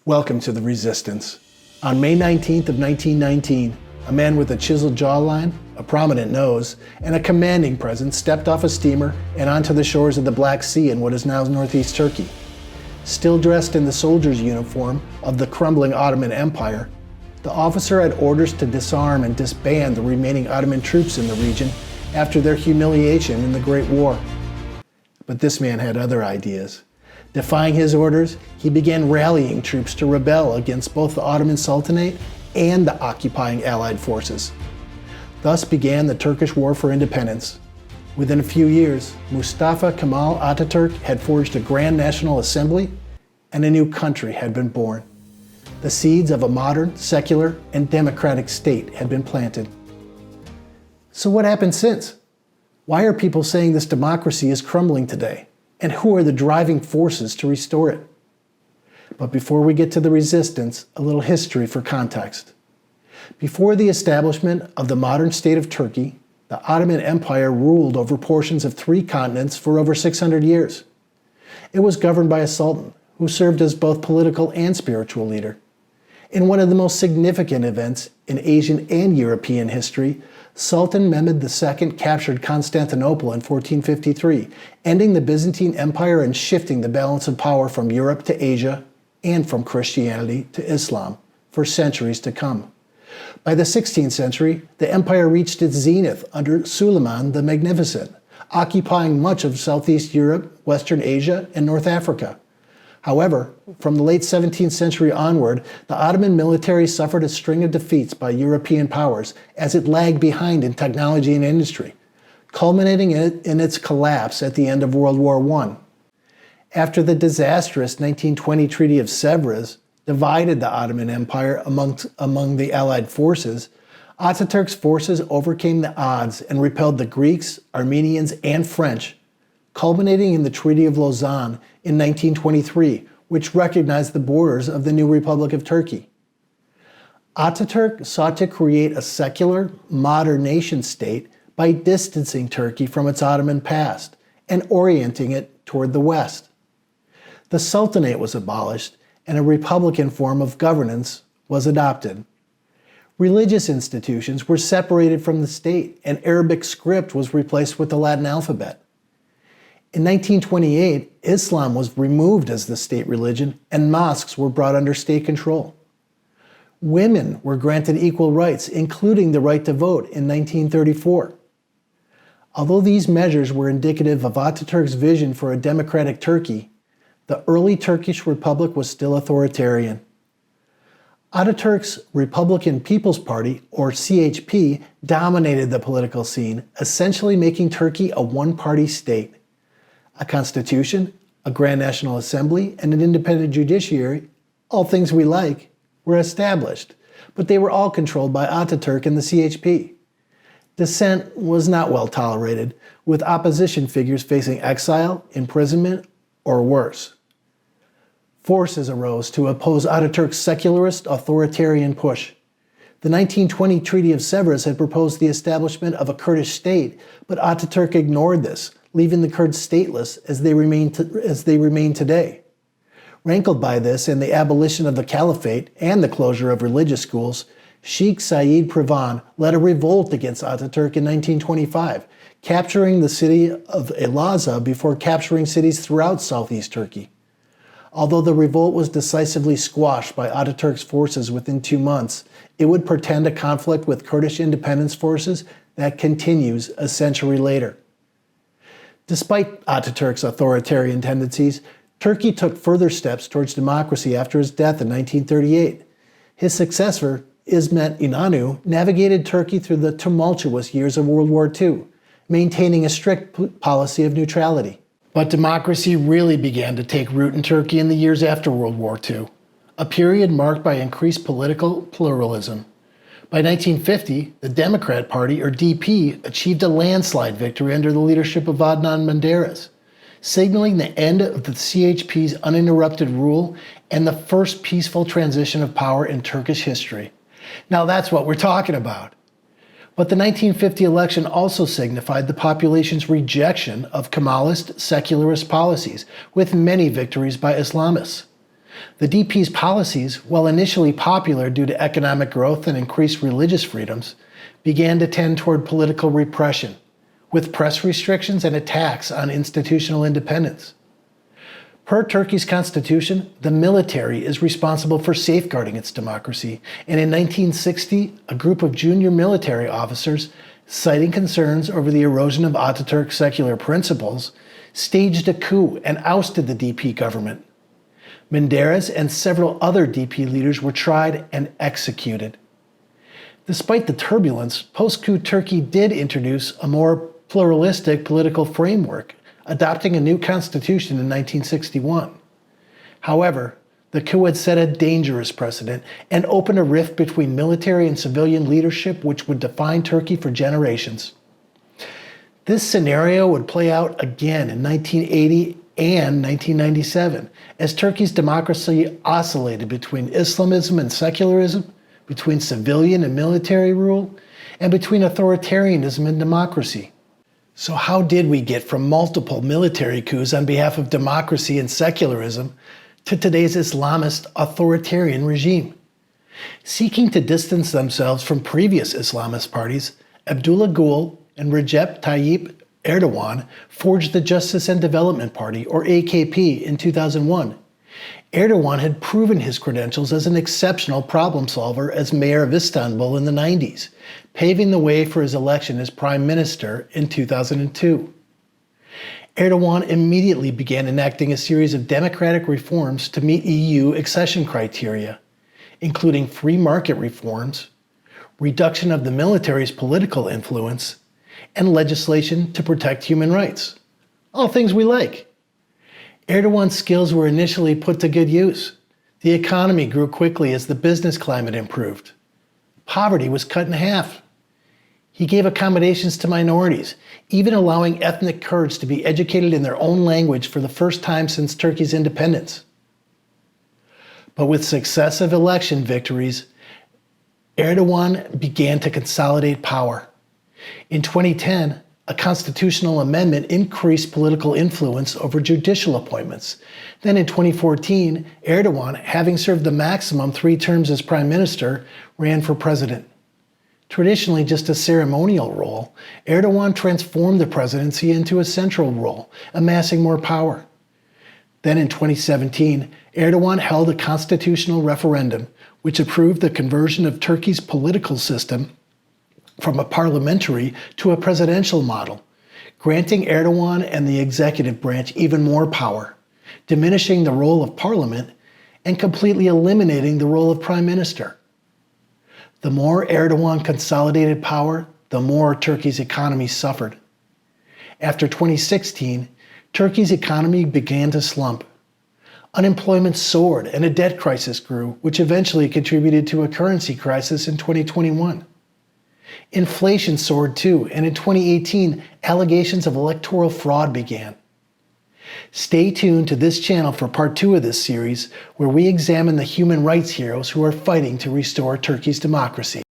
Welcome to the Resistance. On May 19th of 1919, a man with a chiseled jawline, a prominent nose, and a commanding presence stepped off a steamer and onto the shores of the Black Sea in what is now northeast Turkey. Still dressed in the soldier's uniform of the crumbling Ottoman Empire, the officer had orders to disarm and disband the remaining Ottoman troops in the region after their humiliation in the Great War. But this man had other ideas. Defying his orders, he began rallying troops to rebel against both the Ottoman Sultanate and the occupying Allied forces. Thus began the Turkish War for Independence. Within a few years, Mustafa Kemal Ataturk had forged a grand national assembly, and a new country had been born. The seeds of a modern, secular, and democratic state had been planted. So what happened since? Why are people saying this democracy is crumbling today? And who are the driving forces to restore it? But before we get to the resistance, a little history for context. Before the establishment of the modern state of Turkey, the Ottoman Empire ruled over portions of 3 continents for over 600 years. It was governed by a sultan, who served as both political and spiritual leader. In one of the most significant events in Asian and European history, Sultan Mehmed II captured Constantinople in 1453, ending the Byzantine Empire and shifting the balance of power from Europe to Asia and from Christianity to Islam for centuries to come. By the 16th century, the empire reached its zenith under Suleiman the Magnificent, occupying much of Southeast Europe, Western Asia, and North Africa. However, from the late 17th century onward, the Ottoman military suffered a string of defeats by European powers as it lagged behind in technology and industry, culminating in its collapse at the end of World War I. After the disastrous 1920 Treaty of Sèvres divided the Ottoman Empire among the Allied forces, Ataturk's forces overcame the odds and repelled the Greeks, Armenians, and French, culminating in the Treaty of Lausanne in 1923, which recognized the borders of the new Republic of Turkey. Ataturk sought to create a secular, modern nation-state by distancing Turkey from its Ottoman past and orienting it toward the West. The Sultanate was abolished and a republican form of governance was adopted. Religious institutions were separated from the state and Arabic script was replaced with the Latin alphabet. In 1928, Islam was removed as the state religion and mosques were brought under state control. Women were granted equal rights, including the right to vote in 1934. Although these measures were indicative of Ataturk's vision for a democratic Turkey, the early Turkish Republic was still authoritarian. Ataturk's Republican People's Party, or CHP, dominated the political scene, essentially making Turkey a one-party state. A constitution, a grand national assembly, and an independent judiciary, all things we like, were established, but they were all controlled by Ataturk and the CHP. Dissent was not well tolerated, with opposition figures facing exile, imprisonment, or worse. Forces arose to oppose Ataturk's secularist authoritarian push. The 1920 Treaty of Sèvres had proposed the establishment of a Kurdish state, but Ataturk ignored this, leaving the Kurds stateless as they remain today. Rankled by this and the abolition of the caliphate and the closure of religious schools, Sheikh Said Prevan led a revolt against Ataturk in 1925, capturing the city of Elazığ before capturing cities throughout southeast Turkey. Although the revolt was decisively squashed by Ataturk's forces within 2 months, it would portend a conflict with Kurdish independence forces that continues a century later. Despite Ataturk's authoritarian tendencies, Turkey took further steps towards democracy after his death in 1938. His successor, İsmet İnönü, navigated Turkey through the tumultuous years of World War II, maintaining a strict policy of neutrality. But democracy really began to take root in Turkey in the years after World War II, a period marked by increased political pluralism. By 1950, the Democrat Party, or DP, achieved a landslide victory under the leadership of Adnan Menderes, signaling the end of the CHP's uninterrupted rule and the first peaceful transition of power in Turkish history. Now that's what we're talking about. But the 1950 election also signified the population's rejection of Kemalist, secularist policies, with many victories by Islamists. The DP's policies, while initially popular due to economic growth and increased religious freedoms, began to tend toward political repression, with press restrictions and attacks on institutional independence. Per Turkey's constitution, the military is responsible for safeguarding its democracy, and in 1960, a group of junior military officers, citing concerns over the erosion of Ataturk's secular principles, staged a coup and ousted the DP government. Menderes and several other DP leaders were tried and executed. Despite the turbulence, post-coup Turkey did introduce a more pluralistic political framework, adopting a new constitution in 1961. However, the coup had set a dangerous precedent and opened a rift between military and civilian leadership which would define Turkey for generations. This scenario would play out again in 1980 and 1997, as Turkey's democracy oscillated between Islamism and secularism, between civilian and military rule, and between authoritarianism and democracy. So how did we get from multiple military coups on behalf of democracy and secularism to today's Islamist authoritarian regime? Seeking to distance themselves from previous Islamist parties, Abdullah Gül and Recep Tayyip Erdogan forged the Justice and Development Party, or AKP, in 2001. Erdogan had proven his credentials as an exceptional problem solver as mayor of Istanbul in the 90s, paving the way for his election as prime minister in 2002. Erdogan immediately began enacting a series of democratic reforms to meet EU accession criteria, including free market reforms, reduction of the military's political influence, and legislation to protect human rights. All things we like. Erdogan's skills were initially put to good use. The economy grew quickly as the business climate improved. Poverty was cut in half. He gave accommodations to minorities, even allowing ethnic Kurds to be educated in their own language for the first time since Turkey's independence. But with successive election victories, Erdogan began to consolidate power. In 2010, a constitutional amendment increased political influence over judicial appointments. Then in 2014, Erdogan, having served the maximum 3 terms as prime minister, ran for president. Traditionally just a ceremonial role, Erdogan transformed the presidency into a central role, amassing more power. Then in 2017, Erdogan held a constitutional referendum which approved the conversion of Turkey's political system from a parliamentary to a presidential model, granting Erdogan and the executive branch even more power, diminishing the role of parliament and completely eliminating the role of prime minister. The more Erdogan consolidated power, the more Turkey's economy suffered. After 2016, Turkey's economy began to slump. Unemployment soared and a debt crisis grew, which eventually contributed to a currency crisis in 2021. Inflation soared too, and in 2018, allegations of electoral fraud began. Stay tuned to this channel for part 2 of this series, where we examine the human rights heroes who are fighting to restore Turkey's democracy.